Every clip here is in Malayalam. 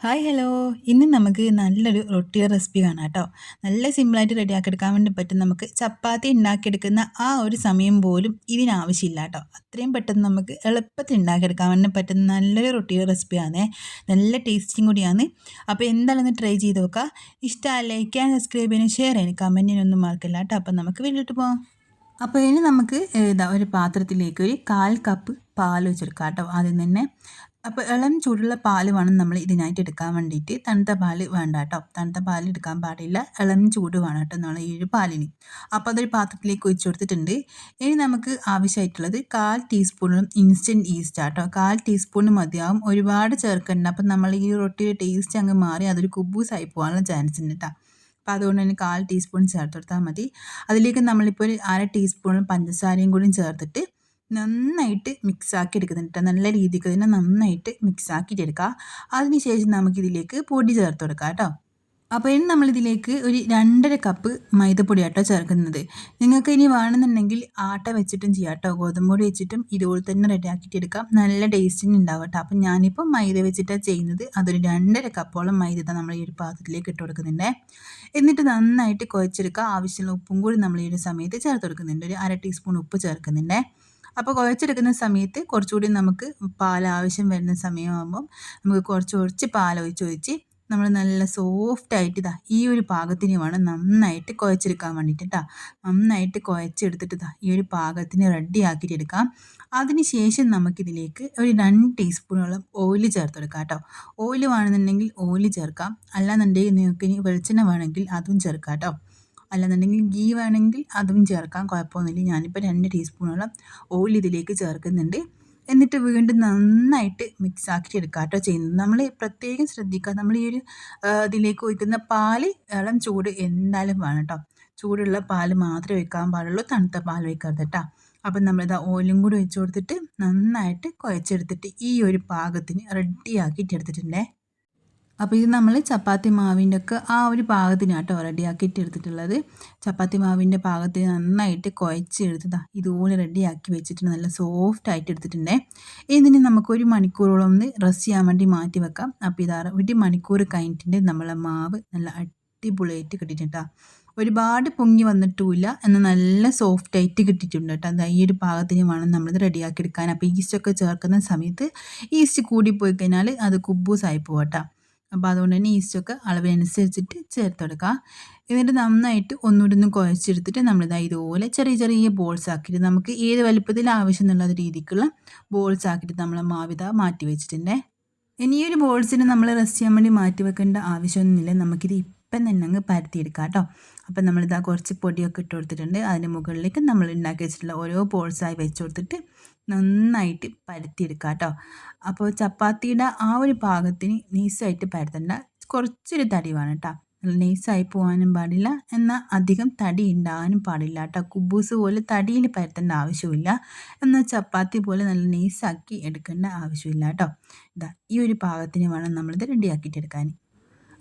Hi hello. ഇന്ന് നമുക്ക് നല്ലൊരു റൊട്ടിയുടെ റെസിപ്പി കാണാം കേട്ടോ. നല്ല സിമ്പിളായിട്ട് റെഡിയാക്കി എടുക്കാൻ വേണ്ടി പറ്റും. നമുക്ക് ചപ്പാത്തി ഉണ്ടാക്കിയെടുക്കുന്ന ആ ഒരു സമയം പോലും ഇതിനാവശ്യമില്ല കേട്ടോ. അത്രയും പെട്ടെന്ന് നമുക്ക് എളുപ്പത്തിൽ ഉണ്ടാക്കിയെടുക്കാൻ വേണ്ടി പറ്റുന്ന നല്ലൊരു റൊട്ടിയുടെ റെസിപ്പിയാണ്. നല്ല ടേസ്റ്റിയും കൂടിയാണ്. അപ്പോൾ എന്തായാലും ഒന്ന് ട്രൈ ചെയ്ത് നോക്കുക. ഇഷ്ടമായി ലൈക്ക് ചെയ്യാൻ, സബ്സ്ക്രൈബ് ചെയ്യാനും ഷെയർ ചെയ്യാനും കമൻറ്റിനൊന്നും മറക്കില്ല കേട്ടോ. അപ്പോൾ നമുക്ക് വീട്ടിലോട്ട് പോകാം. അപ്പോൾ ഇനി നമുക്ക് ഒരു പാത്രത്തിലേക്ക് ഒരു 1/4 കപ്പ് പാൽ ഒഴിച്ചെടുക്കാം കേട്ടോ ആദ്യം തന്നെ. അപ്പോൾ ഇളം ചൂടുള്ള പാൽ വേണം നമ്മൾ ഇതിനായിട്ട് എടുക്കാൻ വേണ്ടിയിട്ട്. തണുത്ത പാൽ വേണ്ട കേട്ടോ. തണുത്ത പാൽ എടുക്കാൻ പാടില്ല. ഇളം ചൂട് വേണം കേട്ടോ നമ്മൾ ഈ ഒരു പാലിന്. അപ്പോൾ അതൊരു പാത്രത്തിലേക്ക് ഒഴിച്ച് കൊടുത്തിട്ടുണ്ട്. ഇനി നമുക്ക് ആവശ്യമായിട്ടുള്ളത് 1/4 ടീസ്പൂണും ഇൻസ്റ്റൻറ്റ് ഈസ്റ്റ് കേട്ടോ. 1/4 ടീസ്പൂൺ മതിയാവും. ഒരുപാട് ചേർക്കണ്ട. അപ്പം നമ്മൾ ഈ റൊട്ടിയുടെ ടേസ്റ്റ് അങ്ങ് മാറി അതൊരു കുബൂസായി പോകാനുള്ള ചാൻസ് ഉണ്ട് കേട്ടോ. അപ്പോൾ അതുകൊണ്ട് തന്നെ 1/4 ടീസ്പൂൺ ചേർത്ത് കൊടുത്താൽ മതി. അതിലേക്ക് നമ്മളിപ്പോൾ ഒരു 1/2 ടീസ്പൂൺ പഞ്ചസാരയും കൂടി ചേർത്തിട്ട് നന്നായിട്ട് മിക്സാക്കി എടുക്കുന്നുണ്ട്. നല്ല രീതിക്ക് തന്നെ നന്നായിട്ട് മിക്സാക്കിയിട്ട് എടുക്കുക. അതിനുശേഷം നമുക്കിതിലേക്ക് പൊടി ചേർത്ത് കൊടുക്കാം കേട്ടോ. അപ്പോൾ ഇനി നമ്മളിതിലേക്ക് ഒരു 2.5 കപ്പ് മൈദപ്പൊടി ആട്ടോ ചേർക്കുന്നത്. നിങ്ങൾക്ക് ഇനി വേണമെന്നുണ്ടെങ്കിൽ ആട്ട വെച്ചിട്ടും ചെയ്യാം കേട്ടോ. ഗോതമ്പ് പൊടി വെച്ചിട്ടും ഇതുപോലെ തന്നെ റെഡിയാക്കിയിട്ട് എടുക്കാം. നല്ല ടേസ്റ്റിന് ഉണ്ടാവും കേട്ടോ. അപ്പം ഞാനിപ്പോൾ മൈദ വെച്ചിട്ടാണ് ചെയ്യുന്നത്. അതൊരു 2.5 കപ്പോളം മൈദ നമ്മൾ ഈ ഒരു പാത്രത്തിലേക്ക് ഇട്ട് കൊടുക്കുന്നുണ്ട്. എന്നിട്ട് നന്നായിട്ട് കുഴച്ചെടുക്കുക. ആവശ്യമുള്ള ഉപ്പും കൂടി നമ്മൾ ഈ ഒരു സമയത്ത് ചേർത്ത് കൊടുക്കുന്നുണ്ട്. ഒരു 1/2 ടീസ്പൂൺ ഉപ്പ് ചേർക്കുന്നുണ്ട്. അപ്പോൾ കുഴച്ചെടുക്കുന്ന സമയത്ത് കുറച്ചുകൂടി നമുക്ക് പാൽ ആവശ്യം വരുന്ന സമയമാകുമ്പം നമുക്ക് കുറച്ച് പാലൊഴിച്ച് നമ്മൾ നല്ല സോഫ്റ്റായിട്ട് ഈ ഒരു പാകത്തിന് വേണം നന്നായിട്ട് കുഴച്ചെടുക്കാൻ വേണ്ടിയിട്ട് കേട്ടോ. നന്നായിട്ട് കുഴച്ചെടുത്തിട്ട് ഈ ഒരു പാകത്തിന് റെഡി ആക്കിയിട്ട് എടുക്കാം. അതിന് ശേഷം നമുക്കിതിലേക്ക് ഒരു 2 ടീസ്പൂണോളം ഓയിൽ ചേർത്ത് കൊടുക്കാം കേട്ടോ. ഓയിൽ വേണമെന്നുണ്ടെങ്കിൽ ഓയിൽ ചേർക്കാം. അല്ലാന്നുണ്ടെങ്കിൽ നിങ്ങൾക്ക് ഇനി വെളിച്ചെണ്ണ വേണമെങ്കിൽ അതും ചേർക്കാം കേട്ടോ. അല്ലെന്നുണ്ടെങ്കിൽ ഗീ വേണമെങ്കിൽ അതും ചേർക്കാം, കുഴപ്പമൊന്നുമില്ല. ഞാനിപ്പോൾ 2 ടീസ്പൂണോളം ഓയിൽ ഇതിലേക്ക് ചേർക്കുന്നുണ്ട്. എന്നിട്ട് വീണ്ടും നന്നായിട്ട് മിക്സ് ആക്കിയിട്ട് എടുക്കുക കേട്ടോ ചെയ്യുന്നത്. നമ്മൾ പ്രത്യേകം ശ്രദ്ധിക്കുക, നമ്മൾ ഈ ഒരു ഇതിലേക്ക് ഒഴിക്കുന്ന പാല് ഇളം ചൂട് എന്തായാലും വേണം കേട്ടോ. ചൂടുള്ള പാല് മാത്രമേ ഒഴിക്കാൻ പാടുള്ളൂ, തണുത്ത പാൽ ഒഴിക്കരുത് കേട്ടോ. അപ്പം നമ്മളിതാ ഓയിലും കൂടി ഒഴിച്ച് കൊടുത്തിട്ട് നന്നായിട്ട് കുഴച്ചെടുത്തിട്ട് ഈ ഒരു പാകത്തിന് റെഡിയാക്കിയിട്ട് എടുത്തിട്ടുണ്ടേ. അപ്പോൾ ഇത് നമ്മൾ ചപ്പാത്തി മാവിൻ്റെ ഒക്കെ ആ ഒരു പാകത്തിനാണ് കേട്ടോ റെഡിയാക്കിയിട്ട് എടുത്തിട്ടുള്ളത്. ചപ്പാത്തി മാവിൻ്റെ പാകത്തിന് നന്നായിട്ട് കുഴച്ചെടുത്തതാ ഇതുപോലെ റെഡിയാക്കി വെച്ചിട്ട് നല്ല സോഫ്റ്റ് ആയിട്ട് എടുത്തിട്ടുണ്ടേ. ഇതിന് നമുക്കൊരു മണിക്കൂറോളം ഒന്ന് റെസ്റ്റ് ചെയ്യാൻ വേണ്ടി മാറ്റി വെക്കാം. അപ്പോൾ ഇതാ ഒരു മണിക്കൂർ കഴിഞ്ഞിട്ടുണ്ട് നമ്മളെ മാവ് നല്ല അടിപൊളിയായിട്ട് കിട്ടിയിട്ടുണ്ട്. ഒരുപാട് പൊങ്ങി വന്നിട്ടുമില്ല, എന്നാൽ നല്ല സോഫ്റ്റ് ആയിട്ട് കിട്ടിയിട്ടുണ്ട് കേട്ടോ. അത് ഈ ഒരു പാകത്തിന് വേണം നമ്മളിത് റെഡിയാക്കി എടുക്കാൻ. അപ്പോൾ ഈസ്റ്റൊക്കെ ചേർക്കുന്ന സമയത്ത് ഈസ്റ്റ് കൂടിപ്പോയി കഴിഞ്ഞാൽ അത് കുബൂസായി പോകട്ടോ. അപ്പോൾ അതുകൊണ്ട് തന്നെ ഈസ്റ്റൊക്കെ അളവിനനുസരിച്ചിട്ട് ചേർത്ത് കൊടുക്കുക. എന്നിട്ട് നന്നായിട്ട് ഒന്നുകൂടി ഒന്ന് കുഴച്ചെടുത്തിട്ട് നമ്മളിതാ ഇതുപോലെ ചെറിയ ചെറിയ ബോൾസ് ആക്കിയിട്ട് നമുക്ക് ഏത് വലുപ്പത്തിൽ ആവശ്യം എന്നുള്ള രീതിക്കുള്ള ബോൾസ് ആക്കിയിട്ട് നമ്മൾ മാവിത മാറ്റി വെച്ചിട്ടുണ്ട്. ഇനി ഈ ഒരു ബോൾസിന് നമ്മൾ റെസ്റ്റ് ചെയ്യാൻ വേണ്ടി മാറ്റി വെക്കേണ്ട ആവശ്യമൊന്നുമില്ല. നമുക്കിത് ഇപ്പം തന്നെ അങ്ങ് പരത്തിയെടുക്കാം കേട്ടോ. അപ്പം നമ്മളിതാ കുറച്ച് പൊടിയൊക്കെ ഇട്ട് കൊടുത്തിട്ടുണ്ട്. അതിന് മുകളിലേക്ക് നമ്മൾ ഉണ്ടാക്കി വെച്ചിട്ടുള്ള ഓരോ ബോൾസായി വെച്ച് കൊടുത്തിട്ട് നന്നായിട്ട് പരത്തിയെടുക്കുക കേട്ടോ. അപ്പോൾ ചപ്പാത്തിയുടെ ആ ഒരു പാകത്തിന് നൈസായിട്ട് പരത്തണ്ട, കുറച്ചൊരു തടി വേണം കേട്ടോ. നല്ല നൈസായി പോകാനും പാടില്ല, എന്നാൽ അധികം തടി ഉണ്ടാകാനും പാടില്ല കേട്ടോ. കുബൂസ് പോലെ തടിയിൽ പരത്തേണ്ട ആവശ്യമില്ല, എന്നാൽ ചപ്പാത്തി പോലെ നല്ല നൈസാക്കി എടുക്കേണ്ട ആവശ്യമില്ല കേട്ടോ. ഈ ഒരു പാകത്തിന് വേണം നമ്മളിത് റെഡിയാക്കിയിട്ട് എടുക്കാൻ.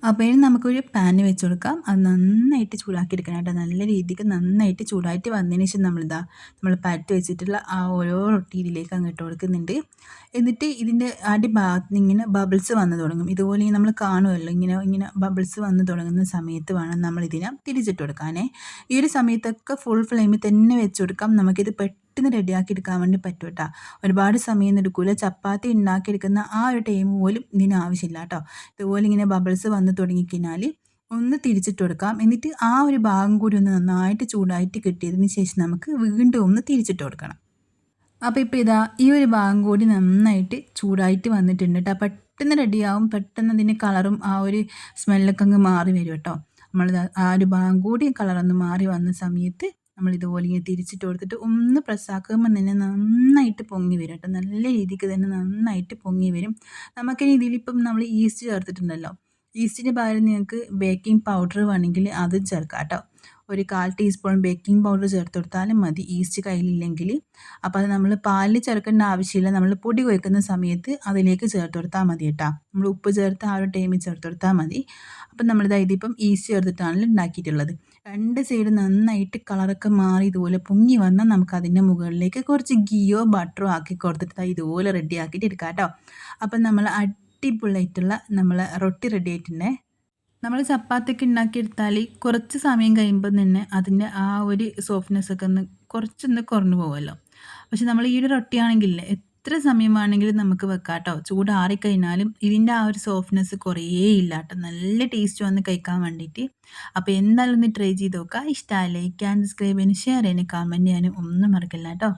അപ്പോൾ ഇനി നമുക്കൊരു പാൻ വെച്ച് കൊടുക്കാം. അത് നന്നായിട്ട് ചൂടാക്കി എടുക്കണം കേട്ടോ. നല്ല രീതിക്ക് നന്നായിട്ട് ചൂടായിട്ട് വന്നതിന് ശേഷം നമ്മൾ പരത്തി വെച്ചിട്ടുള്ള ആ ഓരോ റൊട്ടി ഇതിലേക്ക് അങ്ങ് ഇട്ട് കൊടുക്കുന്നുണ്ട്. എന്നിട്ട് ഇതിൻ്റെ അടിഭാഗത്ത് നിന്ന് ഇങ്ങനെ ബബിൾസ് വന്ന് തുടങ്ങും. ഇതുപോലെ നമ്മൾ കാണുമല്ലോ, ഇങ്ങനെ ഇങ്ങനെ ബബിൾസ് വന്ന് തുടങ്ങുന്ന സമയത്ത് വേണം നമ്മളിതിനെ തിരിച്ചിട്ട് കൊടുക്കാനേ. ഈ ഒരു സമയത്തൊക്കെ ഫുൾ ഫ്ലെയിമിൽ തന്നെ വെച്ച് കൊടുക്കാം. നമുക്കിത് പെട്ടെന്ന് റെഡിയാക്കി എടുക്കാൻ വേണ്ടി പറ്റും കേട്ടോ. ഒരുപാട് സമയം എടുക്കില്ല. ചപ്പാത്തി ഉണ്ടാക്കിയെടുക്കുന്ന ആ ഒരു ടൈം പോലും ഇതിന് ആവശ്യമില്ല കേട്ടോ. ഇതുപോലെ ഇങ്ങനെ ബബിൾസ് വന്ന് തുടങ്ങിക്കഴിഞ്ഞാൽ ഒന്ന് തിരിച്ചിട്ട് കൊടുക്കാം. എന്നിട്ട് ആ ഒരു ഭാഗം കൂടി ഒന്ന് നന്നായിട്ട് ചൂടായിട്ട് കിട്ടിയതിന് ശേഷം നമുക്ക് വീണ്ടും ഒന്ന് തിരിച്ചിട്ട് കൊടുക്കണം. അപ്പോൾ ഇപ്പോൾ ഈ ഒരു ഭാഗം കൂടി നന്നായിട്ട് ചൂടായിട്ട് വന്നിട്ടുണ്ട് കേട്ടോ. പെട്ടെന്ന് റെഡിയാവും. പെട്ടെന്ന് അതിൻ്റെ കളറും ആ ഒരു സ്മെല്ലൊക്കെ അങ്ങ് മാറി വരും കേട്ടോ. നമ്മൾ ആ ഒരു ഭാഗം കൂടി കളറൊന്ന് മാറി വന്ന സമയത്ത് നമ്മൾ ഇതുപോലെ ഇങ്ങനെ തിരിച്ചിട്ട് കൊടുത്തിട്ട് ഒന്ന് പ്രസ്സാക്കുമ്പോൾ തന്നെ നന്നായിട്ട് പൊങ്ങി വരും കേട്ടോ. നല്ല രീതിക്ക് തന്നെ നന്നായിട്ട് പൊങ്ങി വരും. നമുക്കിനി ഇതിലിപ്പം നമ്മൾ ഈസ്റ്റ് ചേർത്തിട്ടുണ്ടല്ലോ. ഈസ്റ്റിന് പകരം നിങ്ങൾക്ക് ബേക്കിംഗ് പൗഡർ വേണമെങ്കിൽ അത് ചേർക്കാം കേട്ടോ. ഒരു 1/4 ടീസ്പൂൺ ബേക്കിംഗ് പൗഡർ ചേർത്ത് കൊടുത്താലും മതി, ഈസ്റ്റ് കയ്യിലില്ലെങ്കിൽ. അപ്പോൾ അത് നമ്മൾ പാലിൽ ചേർക്കേണ്ട ആവശ്യമില്ല. നമ്മൾ പൊടി കുഴക്കുന്ന സമയത്ത് അതിലേക്ക് ചേർത്ത് കൊടുത്താൽ മതി കേട്ടോ. നമ്മൾ ഉപ്പ് ചേർത്ത് ആ ഒരു ടൈമിൽ ചേർത്ത് കൊടുത്താൽ മതി. അപ്പം ഇതിപ്പം ഈസ്റ്റ് ചേർത്തിട്ടാണല്ലോ ഉണ്ടാക്കിയിട്ടുള്ളത്. 2 സൈഡ് നന്നായിട്ട് കളറൊക്കെ മാറി ഇതുപോലെ പൊങ്ങി വന്നാൽ നമുക്ക് അതിൻ്റെ മുകളിലേക്ക് കുറച്ച് ഗീയോ ബട്ടറോ ആക്കി കൊടുത്തിട്ട് ഇതുപോലെ റെഡി ആക്കിയിട്ട് എടുക്കാം കേട്ടോ. അപ്പം നമ്മൾ അടിപൊളിയായിട്ടുള്ള നമ്മളെ റൊട്ടി റെഡി ആയിട്ടുണ്ടേ. നമ്മൾ ചപ്പാത്തിയൊക്കെ ഉണ്ടാക്കിയെടുത്താൽ കുറച്ച് സമയം കഴിയുമ്പോൾ തന്നെ അതിൻ്റെ ആ ഒരു സോഫ്റ്റ്നെസ് ഒക്കെ കുറച്ചൊന്ന് കുറഞ്ഞു പോകുമല്ലോ. പക്ഷെ നമ്മൾ ഈ ഒരു റൊട്ടിയാണെങ്കിലില്ലേ എത്ര സമയമാണെങ്കിലും നമുക്ക് വെക്കാം കേട്ടോ. ചൂടാറിക്കഴിഞ്ഞാലും ഇതിൻ്റെ ആ ഒരു സോഫ്റ്റ്നെസ് കുറേയില്ല കേട്ടോ. നല്ല ടേസ്റ്റ് വന്ന് കഴിക്കാൻ വേണ്ടിയിട്ട്. അപ്പോൾ എന്തായാലും ഒന്ന് ട്രൈ ചെയ്ത് നോക്കുക. ഇഷ്ടമായി ലൈക്ക് ആൻഡ് സബ്സ്ക്രൈബ് ചെയ്യാനും ഷെയർ ചെയ്യാനും കമൻറ്റ് ചെയ്യാനും ഒന്നും മറക്കില്ല കേട്ടോ.